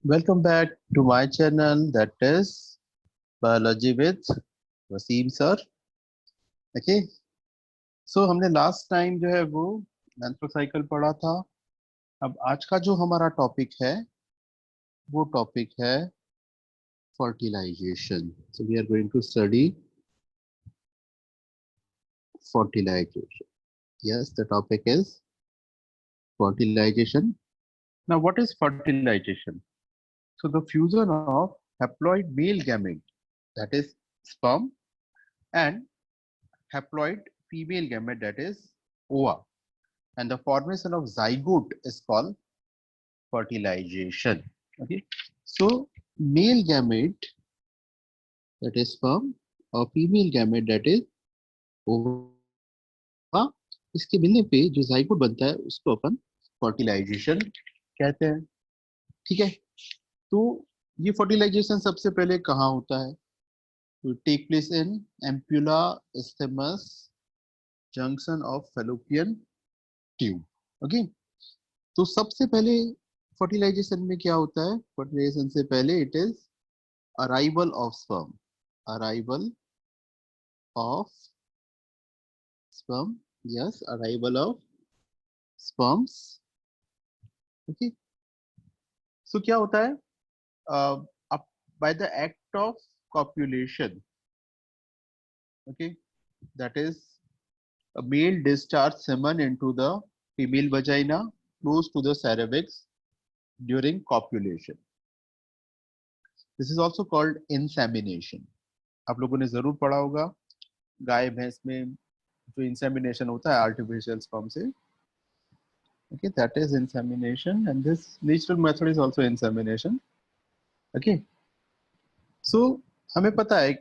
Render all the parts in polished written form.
Welcome back to my channel, that is Biology with Wasim sir. Okay, so हमने last time जो है वो menstrual cycle पढ़ा था. अब आज का जो हमारा टॉपिक है वो टॉपिक है fertilisation. So we are going to study fertilization. Yes, the topic is fertilization. Now, what is fertilization? So the fusion of haploid male gamete, that is sperm, and haploid female gamete, that is ova, and the formation of zygote is called fertilization. Okay, so male gamete, that is sperm, और female gamete, that is ova, इसके मिलने पे जो zygote बनता है उसको अपन fertilisation कहते हैं. ठीक है, तो ये फर्टिलाइजेशन सबसे पहले कहाँ होता है? to take place in ampulla isthmus junction of fallopian tube. Okay, तो सबसे पहले फर्टिलाइजेशन में क्या होता है? फर्टिलाइजेशन से पहले it is arrival of sperm. Arrival of sperm, yes, arrival of sperms. Okay, so क्या होता है? By the act of copulation, okay, that is a male discharge semen into the female vagina close to the cervix during copulation. This is also called insemination. आप लोगों ने जरूर पढ़ा होगा गाय भैंस में जो इंसेमिनेशन होता है आर्टिफिशियल स्पर्म से. Okay, that is insemination, and this natural method is also insemination. Okay, so हमें पता है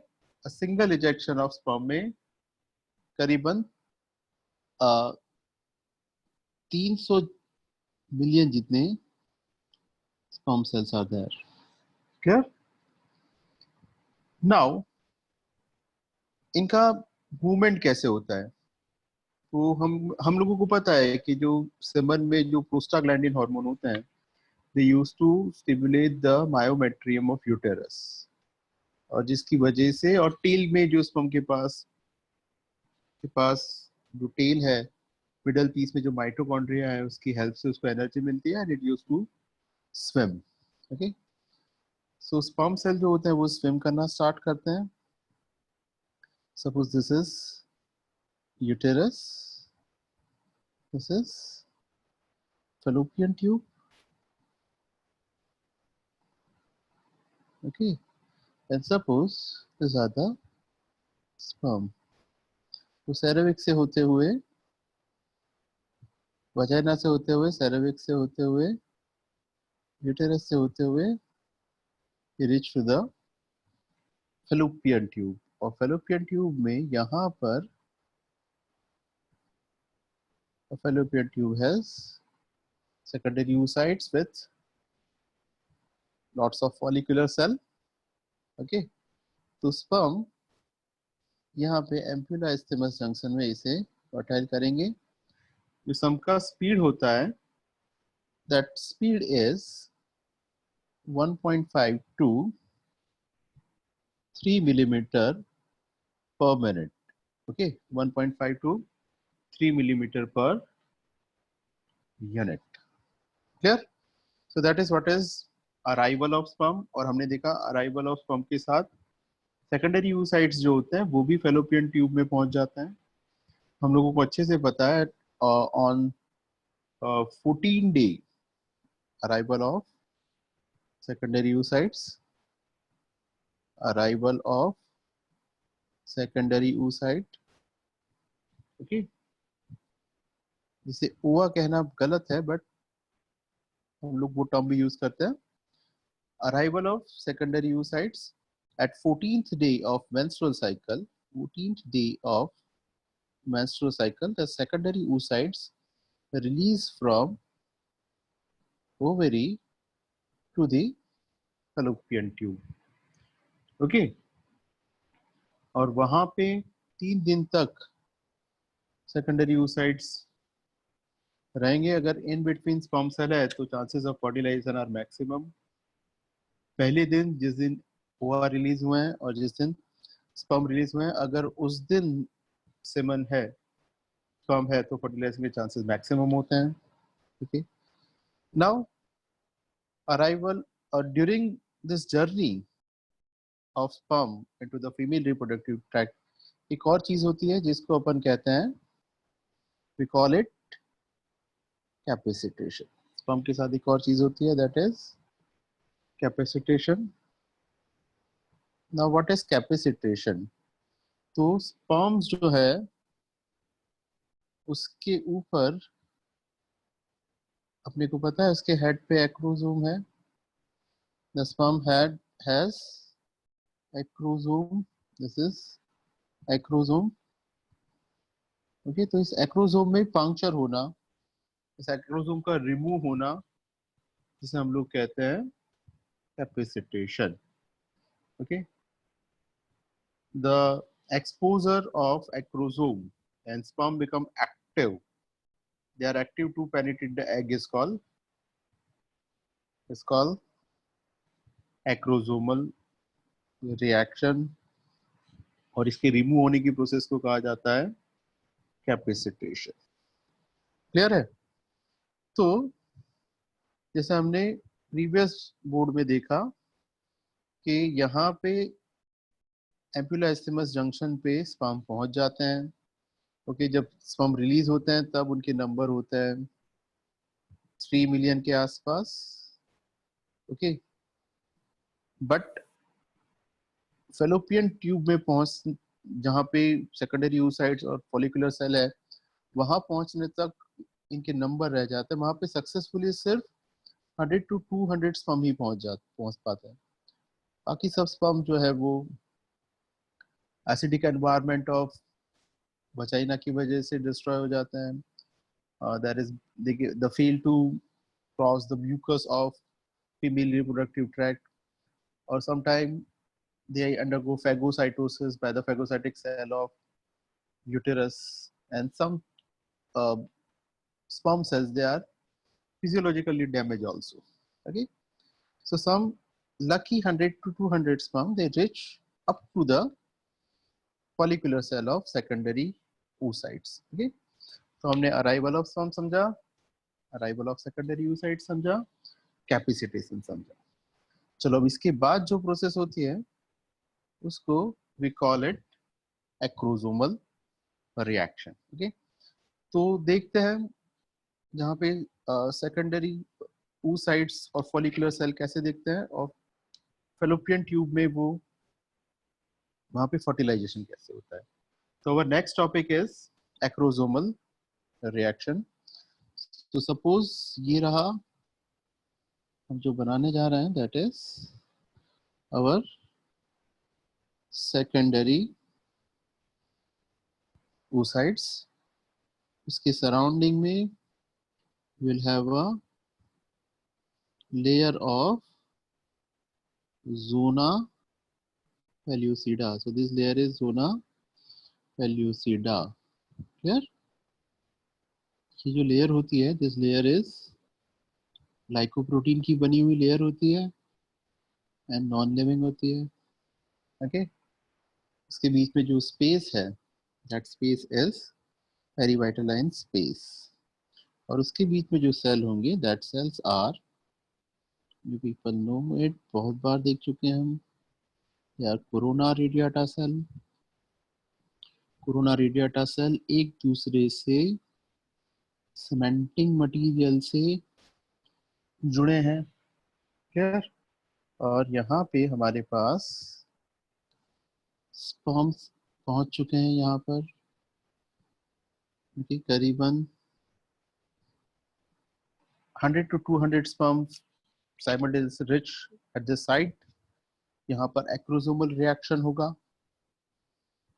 सिंगल इजेक्शन ऑफ स्पर्म में करीबन 300 मिलियन जितने sperm cells are there. Clear? Now इनका मूवमेंट कैसे होता है? तो हम लोगों को पता है कि जो सेमन में जो प्रोस्टाग्लैंडिन हार्मोन होते हैं, they use to stimulate the myometrium of uterus, और जिसकी वजह से, और टेल में जो स्पर्म के पास जो टेल है, मिडल पीस में जो माइटोकॉन्ड्रिया है, उसकी हेल्प से उसको एनर्जी मिलती है and it use to swim. Okay, so sperm cell जो होते हैं वो स्विम करना स्टार्ट करते हैं. Suppose this is uterus, this is fallopian tube. Okay, and suppose these are the sperm. तो cervix से होते हुए, वजाइना से होते हुए, cervix से होते हुए, यूटेरस से होते हुए, reach to the fallopian tube. और fallopian tube में यहाँ पर fallopian tube has secondary oocytes with lots of follicular cell. Okay, तो sperm यहाँ पे एम्पुला isthmus जंक्शन में इसे फर्टाइल करेंगे. जो सम का स्पीड होता है, that speed is 1.5 to 3 millimeter per minute. Okay, 1.5 to 3 millimeter per unit. Clear? So that is what is arrival of sperm. और हमने देखा arrival of sperm के साथ सेकेंडरी oocytes जो होते हैं वो भी fallopian tube में पहुंच जाते हैं. हम लोगों को अच्छे से पता है on 14 day arrival of secondary oocytes, arrival of secondary oocyte. Okay, जिसे ओवा कहना गलत है बट हम लोग वो टर्म भी यूज करते हैं. arrival of secondary oocytes at 14th day of menstrual cycle. 14th day of menstrual cycle, the secondary oocytes release from ovary to the fallopian tube. Okay, और वहां पे 3 दिन तक secondary oocytes रहेंगे. अगर इन बिटवीन स्पर्म सेल है तो chances of fertilization are maximum. पहले दिन जिस दिन ओवा रिलीज हुए हैं और जिस दिन स्पर्म रिलीज हुए हैं, अगर उस दिन सेमन है, स्पर्म है, तो फर्टिलाइजेशन के चांसेस मैक्सिमम होते हैं. Okay, now arrival during this journey of sperm into the female reproductive tract, एक और चीज होती है जिसको अपन कहते हैं, we call it capacitation. Sperm के साथ एक और चीज होती है, that is capacitation. Now what is capacitation? तो स्पर्म्स जो है उसके ऊपर, अपने को पता है उसके हेड पे एक्रोसोम है. The sperm head has acrosome. This is acrosome. Okay, तो इस एक्रोसोम में पंक्चर होना, इस एक्रोसोम का रिमूव होना, जिसे हम लोग कहते हैं capacitation. Okay, the exposure of acrosome and sperm become active. They are active to penetrate the egg is called acrosomal reaction. और इसके रिमूव होने की प्रोसेस को कहा जाता है कैपेसिटेशन. क्लियर है? तो जैसे हमने प्रीवियस बोर्ड में देखा कि यहाँ पे एम्पुला इस्थिमस जंक्शन पे स्पर्म पहुंच जाते हैं. ओके, जब स्पर्म रिलीज होते हैं तब उनके नंबर होता है 3 मिलियन के आसपास. ओके, बट फेलोपियन ट्यूब में पहुंच, जहाँ पे सेकेंडरी oocytes और फॉलिकुलर सेल है, वहां पहुंचने तक इनके नंबर रह जाते हैं. वहां पे सक्सेसफुली सिर्फ 100 to 200 स्पर्म ही पहुंच पाता है. बाकी सब स्पर्म जो है वो एसिडिक एनवायरनमेंट ऑफ वजाइना की वजह से डिस्ट्रॉय हो जाते हैं. That is the fail to cross the mucus of female reproductive tract, or sometime they undergo phagocytosis by the phagocytic cell of uterus, and some uh, sperm cells, they are physiologically damaged also. Okay, so some lucky 100 to 200 sperm, they reach up to the follicular cell of secondary oocytes. Okay, तो हमने arrival of sperm समझा, arrival of secondary oocytes समझा, capacitation समझा. चलो, अब इसके बाद जो प्रोसेस होती है उसको we call it acrosomal reaction. Okay, तो देखते हैं जहाँ पे सेकेंडरी oocytes और फॉलिकुलर सेल कैसे दिखते हैं, और फेलोपियन ट्यूब में वो वहाँ पे फर्टिलाइजेशन कैसे होता है. तो our next topic is acrosomal reaction. तो सपोज ये रहा हम जो बनाने जा रहे हैं, that is our secondary oocytes. उसके सराउंडिंग में will have a layer of zona pellucida. So this layer is zona pellucida. Clear? ये जो लेयर होती है, दिस लेयर इज लाइकोप्रोटीन की बनी हुई लेयर होती है एंड नॉन लिविंग होती है. ओके, इसके बीच में जो स्पेस है, that space is perivitelline space. और उसके बीच में जो सेल होंगे, that cells are, you people know it, बहुत बार देख चुके हैं हम, यार, corona radiata cell. Corona radiata cell एक दूसरे से सीमेंटिंग मटेरियल से जुड़े हैं. क्लियर? और यहाँ पे हमारे पास स्पर्म्स पहुंच चुके हैं यहाँ पर. करीबन 100 to 200 sperms simultaneously rich at this site. यहाँ पर एक्रोसोमल रिएक्शन होगा.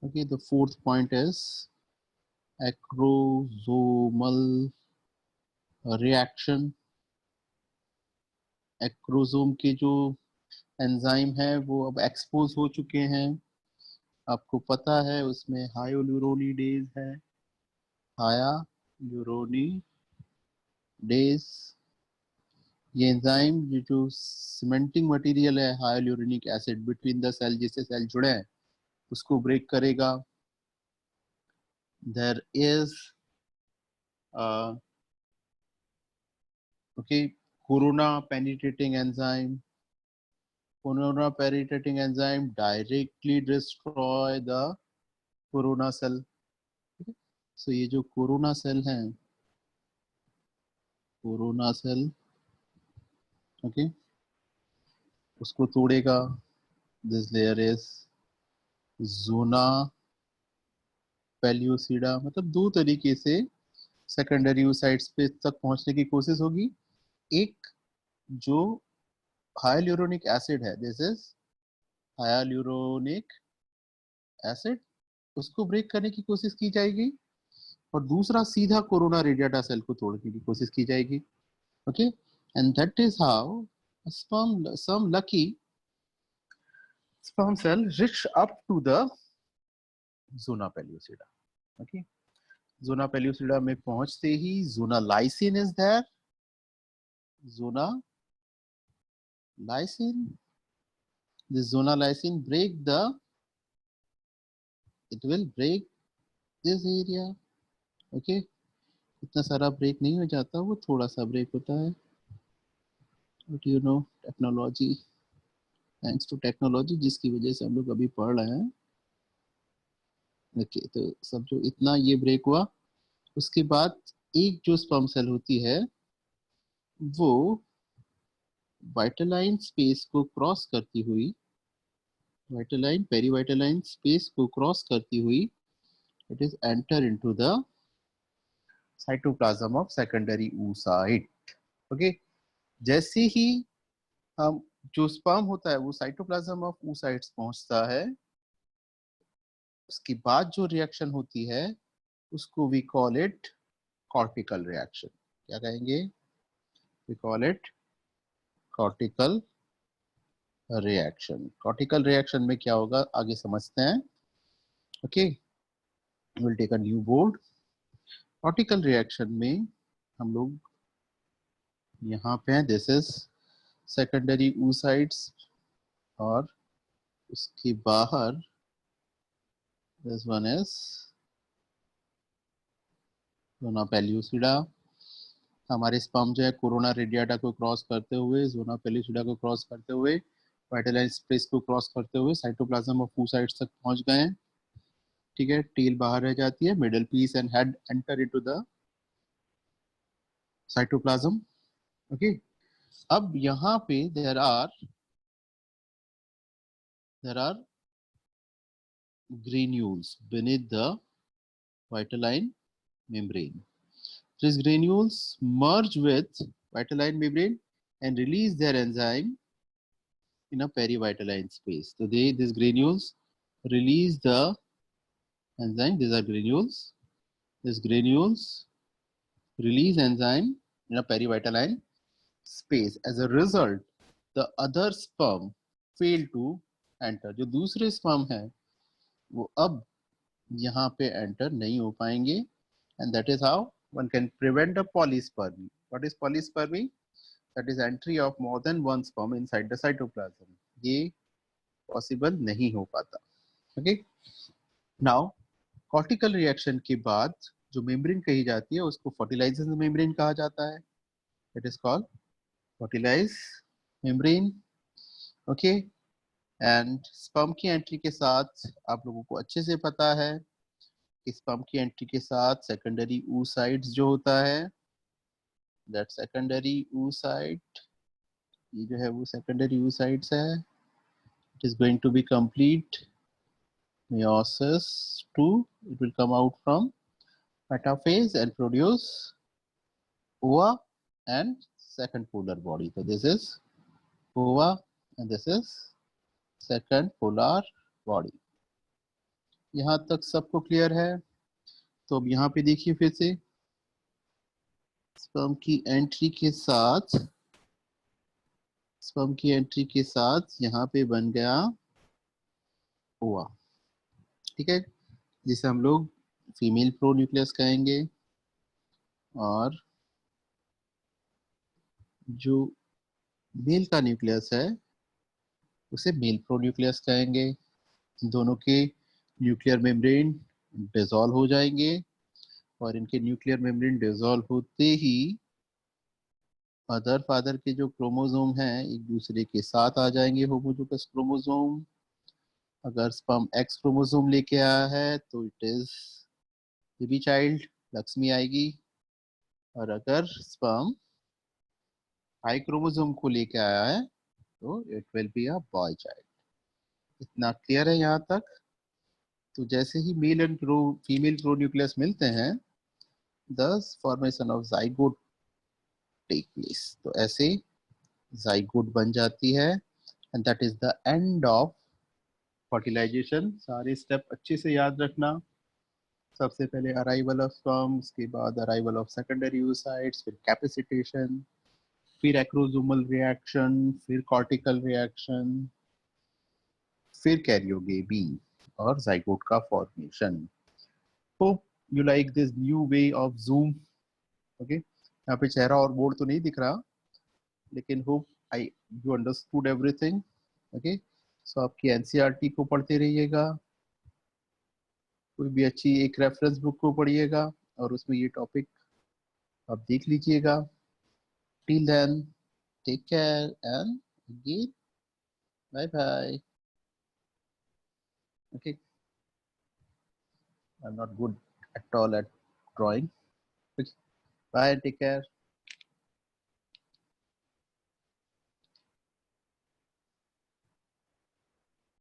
Okay, the fourth point is acrosomal reaction. Acrosome के जो एंजाइम है वो अब एक्सपोज हो चुके हैं. आपको पता है उसमें हाइलुरोनिडेज है, हाइलुरोनिडेज. ये एंजाइम जो सीमेंटिंग मटेरियल है hyaluronic acid between the cell, जिससे सेल जुड़े हैं, उसको ब्रेक करेगा. There is okay corona penetrating enzyme. Corona penetrating enzyme directly destroy the corona cell. So ये जो कोरोना सेल है, कोरोना सेल ओके उसको तोड़ेगा. This layer is zona pellucida. मतलब दो तरीके से सेकेंडरी oocytes पे तक पहुंचने की कोशिश होगी. एक जो हाइलुरोनिक एसिड है, दिस इज हाइलुरोनिक एसिड, उसको ब्रेक करने की कोशिश की जाएगी. और दूसरा सीधा कोरोना रेडिएटा सेल को तोड़ने की कोशिश की जाएगी. Okay and that is how some lucky sperm cell reach up to the zona pellucida. Okay, zona pellucida में पहुंचते ही zona lysine is there. Zona lysine, this zona lysine it will break this area. Okay, इतना सारा break नहीं हो जाता, वो थोड़ा सा ब्रेक होता है. But you know technology, thanks to technology जिसकी वजह से हम लोग अभी पढ़ रहे हैं. ओके तो सब जो इतना ये ब्रेक हुआ, उसके बाद एक जो स्पर्म सेल होती है वो वाइटलाइन स्पेस को क्रॉस करती हुई, वाइटलाइन पेरीवाइटलाइन स्पेस को क्रॉस करती हुई, it is enter into the cytoplasm of secondary oocyte. Okay जैसे ही हम जो स्पर्म होता है वो साइटोप्लाज्म ऑफ oocytes पहुंचता है, उसके बाद जो रिएक्शन होती है उसको we call it cortical reaction. क्या कहेंगे? We call it cortical reaction. Cortical reaction में क्या होगा आगे समझते हैं. Okay will take a new board. Cortical reaction में हम लोग यहाँ पे हैं, दिस इज सेकेंडरी oocytes और उसके बाहर this one is zona pellucida. हमारे स्पर्म जो है कोरोना रेडिएटा को क्रॉस करते हुए, जोना पेल्यूसिडा को क्रॉस करते हुए, वाइटलाइन स्पेस को क्रॉस करते हुए साइटोप्लाज्म ऑफ oocytes तक पहुंच गए हैं. ठीक है, टेल बाहर रह जाती है, middle piece and head enter into the cytoplasm. Okay अब यहाँ पे there are granules beneath the vitelline membrane. These granules merge with vitelline membrane and release their enzyme in a perivitelline space. So these granules release the enzyme. These are granules. These granules release enzyme in a perivitelline space. As a result, the other sperm fail to enter. जो दूसरे sperm है वो अब यहाँ पे enter नहीं हो पाएंगे. And that is how one can prevent a polyspermy. What is polyspermy? That is entry of more than one sperm inside the cytoplasm. ये possible नहीं हो पाता. Okay. Now cortical reaction के बाद जो membrane कही जाती है उसको fertilizing membrane कहा जाता है. It is called fertilized membrane. Okay. And sperm की एंट्री के साथ आप लोगों को अच्छे से पता है कि स्पर्म की एंट्री के साथ सेकेंडरी oocytes जो होता है, दैट सेकेंडरी oocyte, ये जो है वो सेकेंडरी oocytes है. It is going to be complete meiosis 2. It will come out from metaphase and produce ova and second polar body. So this is ova and this is second polar body. यहाँ तक सबको clear है? तो अब यहाँ पे देखिए फिर से स्पर्म की एंट्री के साथ, स्पर्म की एंट्री के साथ यहाँ पे बन गया ओवा. ठीक है, जिसे हम लोग फीमेल प्रोन्यूक्लियस कहेंगे. और जो मेल का न्यूक्लियस है उसे मेल प्रोन्यूक्लियस कहेंगे। दोनों के न्यूक्लियर मेम्ब्रेन डिसॉल्व हो जाएंगे और इनके न्यूक्लियर मेम्ब्रेन डिसॉल्व होते ही मदर फादर के जो क्रोमोसोम हैं एक दूसरे के साथ आ जाएंगे, होमोलोगस क्रोमोसोम। अगर स्पर्म एक्स क्रोमोसोम लेके आया है तो it is baby child, Lakshmi आएगी। और अगर स्पर्म वाई क्रोमोसोम को लेके आया है तो it will be a boy child. इतना क्लियर है यहाँ तक? तो जैसे ही मेल एंड फीमेल प्रोन्यूक्लियस मिलते हैं, the formation of zygote take place. तो ऐसे जाइगोट बन जाती है and that is the end of fertilization. सारे स्टेप अच्छे से याद रखना। सबसे पहले अराइवल ऑफ स्पर्म, उसके बाद अराइवल ऑफ सेकेंडरी oocytes, फिर कैपेसिटेशन, फिर एक्रोसोमल रिएक्शन, फिर कॉर्टिकल रिएक्शन, फिर कैरियोगेबी और जाइगोट का formation. Hope you like this new way of zoom. Okay, यहाँ पे चेहरा और बोर्ड तो नहीं दिख रहा, लेकिन hope I you understood everything. Okay, so आपकी एनसीईआरटी को पढ़ते रहिएगा, कोई भी अच्छी एक रेफरेंस बुक को पढ़िएगा और उसमें ये टॉपिक आप देख लीजिएगा। Till then, take care and again bye bye. Okay, I am not good at all at drawing. Bye, take care.